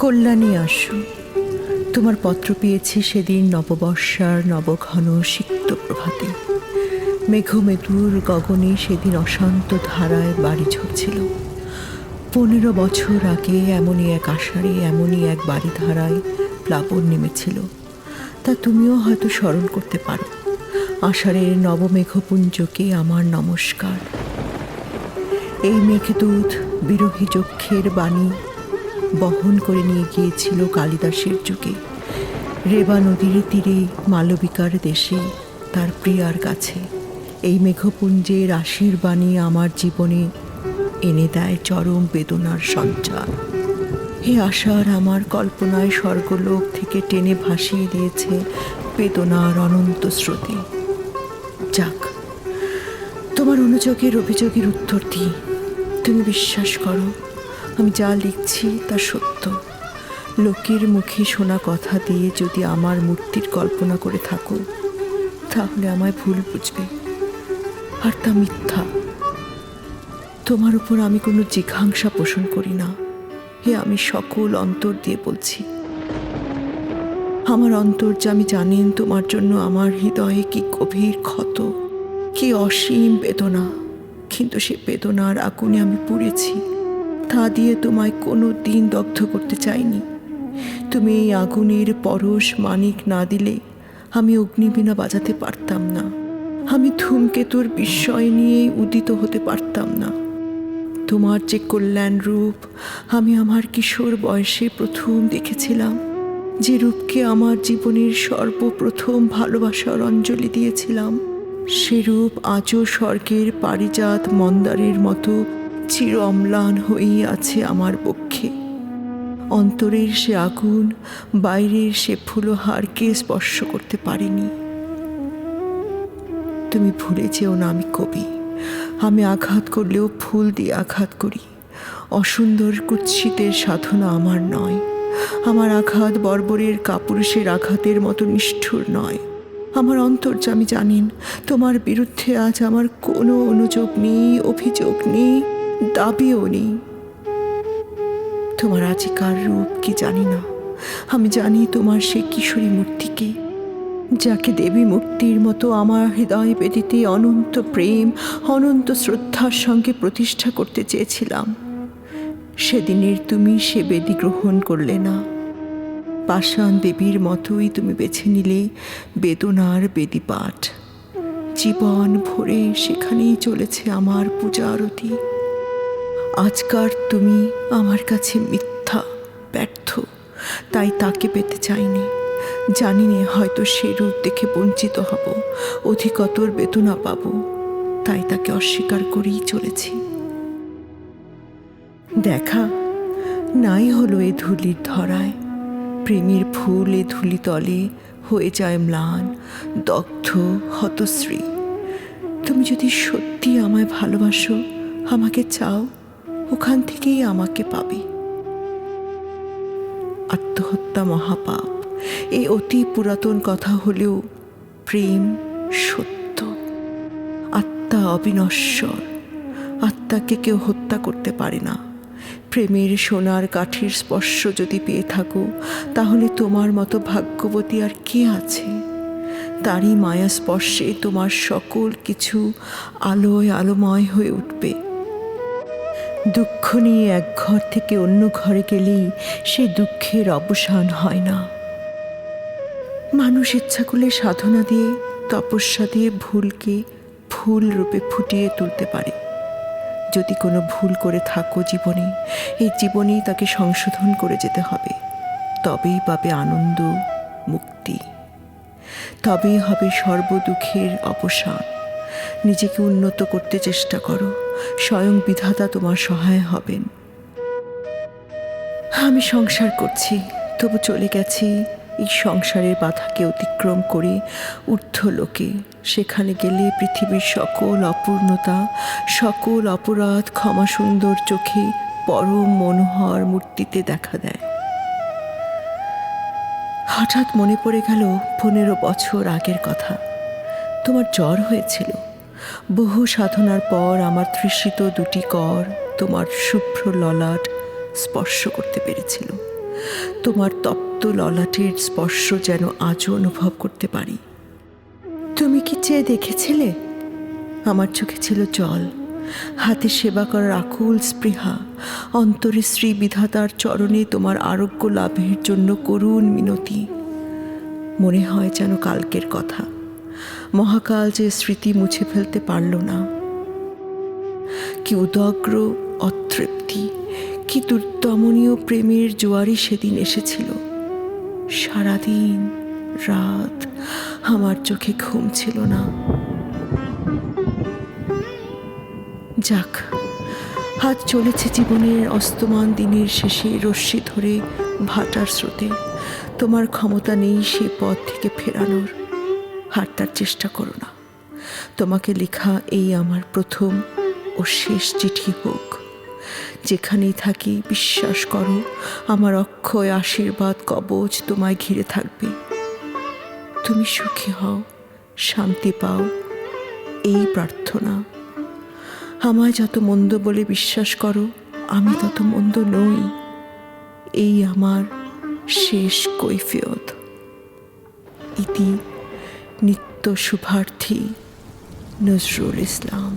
কল্যাণী আসো। তোমার পত্র পেয়েছি সেদিন নববর্ষার নবঘন সিক্ত প্রভাতে। মেঘমেদুর গগনে সেদিন অশান্ত ধারায় বাড়ি ঝরছিল। 15 বছর আগে এমনই এক আষাঢ়ে এমনই এক বাড়ি ধারায় প্লাবন নেমেছিল, তা তুমিও হয়তো স্মরণ করতে পারো। আষাঢ়ের নবমেঘপুঞ্জকে আমার নমস্কার। এই মেঘদূত বিরহী যক্ষের বাণী বহন করে নিয়ে গিয়েছিল কালিদাসের যুগে, রেবা নদীর তীরে মালবিকার দেশে তার প্রিয়ার কাছে। এই মেঘপুঞ্জের আশির বাণী আমার জীবনে এনে দেয় চরম বেদনার সঞ্চার। হে আশার আমার কল্পনায় স্বর্গলোক থেকে টেনে ভাসিয়ে দিয়েছে বেদনার অনন্ত স্রোতে। যাক, তোমার অনুযোগের অভিযোগের উত্তর দিই। তুমি বিশ্বাস করো, আমি যা লিখছি তা সত্য। লোকের মুখে শোনা কথা দিয়ে যদি আমার মূর্তির কল্পনা করে থাকো, তাহলে আমায় ভুল বুঝবে, আর তা মিথ্যা। তোমার উপর আমি কোনো জিঘাংসা পোষণ করি না। আমি সকল অন্তর দিয়ে বলছি। আমার অন্তর্যামী জানেন তোমার জন্য আমার হৃদয়ে কি গভীর ক্ষত, কি অসীম বেদনা। কিন্তু সে বেদনার আগুনে আমি পুড়েছি, তা দিয়ে তোমায় কোনো দিন দগ্ধ করতে চাইনি। তুমি এই আগুনের পরশ মানিক না দিলে আমি অগ্নিবীণা বাজাতে পারতাম না। আমি ধূমকেতুর বিস্ময় নিয়ে উদিত হতে পারতাম না। তোমার যে কল্যাণ রূপ আমি আমার কিশোর বয়সে প্রথম দেখেছিলাম, যে রূপকে আমার জীবনের সর্বপ্রথম ভালোবাসার অঞ্জলি দিয়েছিলাম, সে রূপ আজও স্বর্গের পারিজাত মন্দারের মতো চির অম্লান হয়েই আছে আমার পক্ষে। অন্তরের সে আগুন বাইরের সে ফুলহারকে স্পর্শ করতে পারেনি। তুমি ভুলে যেও না আমি কবি। আমি আঘাত করলেও ফুল দিয়ে আঘাত করি। অসুন্দর কুৎসিতের সাধনা আমার নয়। আমার আঘাত বর্বরের কাপুরুষের আঘাতের মতো নিষ্ঠুর নয়। আমার অন্তর্যামী জানেন তোমার বিরুদ্ধে আজ আমার কোনো অনুযোগ নেই, অভিযোগ নেই, দাবিও নেই। তোমার আজিকার রূপ কি জানি না। আমি জানি তোমার সে কিশোরী মূর্তিকে, যাকে দেবী মূর্তির মতো আমার হৃদয় বেদিতে অনন্ত প্রেম অনন্ত শ্রদ্ধার সঙ্গে প্রতিষ্ঠা করতে চেয়েছিলাম। সেদিনের তুমি সে বেদি গ্রহণ করলে না। পাষাণ দেবীর মতোই তুমি বেছে নিলে বেদনার বেদি পাঠ। জীবন ভরে সেখানেই চলেছে আমার পূজা আরতি। আজকার তুমি আমার কাছে মিথ্যা, ব্যর্থ, তাই তাকে পেতে চাইনি। জানি না, হয়তো সে রূপ দেখে বঞ্চিত হব, অধিকতর বেদনা পাব, তাই তাকে অস্বীকার করেই চলেছি। দেখা নাই হলো এ ধুলির ধরায়, প্রেমের ফুল এ ধুলি তলে হয়ে যায় ম্লান, দগ্ধ, হতশ্রী। তুমি যদি সত্যি আমায় ভালোবাসো, আমাকে চাও, ওখান থেকেই আমাকে পাবে। আত্মহত্যা মহাপাপ, এই অতি পুরাতন কথা হলেও প্রেম সত্য। আত্মা অবিনশ্বর, আত্মাকে কেউ হত্যা করতে পারে না। প্রেমের সোনার কাঠির স্পর্শ যদি পেয়ে থাকো, তাহলে তোমার মতো ভাগ্যবতী আর কে আছে? তারই মায়া স্পর্শে তোমার সকল কিছু আলোয় আলোময় হয়ে উঠবে। দুঃখ নিয়ে এক ঘর থেকে অন্য ঘরে গেলেই সে দুঃখের অবসান হয় না। মানুষ ইচ্ছা করলে সাধনা দিয়ে, তপস্যা দিয়ে ভুলকে ফুল রূপে ফুটিয়ে তুলতে পারে। যদি কোনো ভুল করে থাকো জীবনে, এই জীবনেই তাকে সংশোধন করে যেতে হবে। তবেই পাবে আনন্দ, মুক্তি। তবেই হবে সর্বদুঃখের অবসান। নিজেকে উন্নত করতে চেষ্টা করো, স্বয়ং বিধাতা তোমার সহায় হবেন। আমি সংসার করছি, তবু চলে গেছি এই সংসারের বাধাকে অতিক্রম করে ঊর্ধ্বলোকে। সেখানে গেলে পৃথিবীর সকল অপূর্ণতা, সকল অপরাধ ক্ষমা সুন্দর চোখে পরম মনোহর মূর্তিতে দেখা দেয়। হঠাৎ মনে পড়ে গেল 15 বছর আগের কথা। তোমার জ্বর হয়েছিল। বহু সাধনার পর আমার তৃষিত দুটি কর তোমার শুভ্র ললাট স্পর্শ করতে পেরেছিল। তোমার তপ্ত ললাটের স্পর্শ যেন আজও অনুভব করতে পারি। তুমি কি চেয়ে দেখেছিলে? আমার চোখে ছিল জল, হাতে সেবা করার আকুল স্পৃহা, অন্তরে শ্রী বিধাতার চরণে তোমার আরোগ্য লাভের জন্য করুণ মিনতি। মনে হয় যেন কালকের কথা, মহাকাল যে স্মৃতি মুছে ফেলতে পারল না। কি উদগ্র অতৃপ্তি, কি দুর্দমনীয় প্রেমের জোয়ারই সেদিন এসেছিল। সারাদিন রাত আমার চোখে ঘুম ছিল না। যাক, আজ চলেছে জীবনের অস্তমান দিনের শেষে রশ্মি ধরে ভাটার স্রোতে। তোমার ক্ষমতা নেই সে পথ থেকে ফেরানোর, আর তার চেষ্টা করো না। তোমাকে লেখা এই আমার প্রথম ও শেষ চিঠি হোক। যেখানেই থাকি বিশ্বাস করো, আমার অক্ষয় আশীর্বাদ কবচ তোমায় ঘিরে থাকবে। তুমি সুখী হও, শান্তি পাও, এই প্রার্থনা। আমায় যত মন্দ বলে বিশ্বাস করো, আমি তত মন্দ নই, এই আমার শেষ কৈফিয়ত। ইতি নিত্য শুভার্থী নজরুল ইসলাম।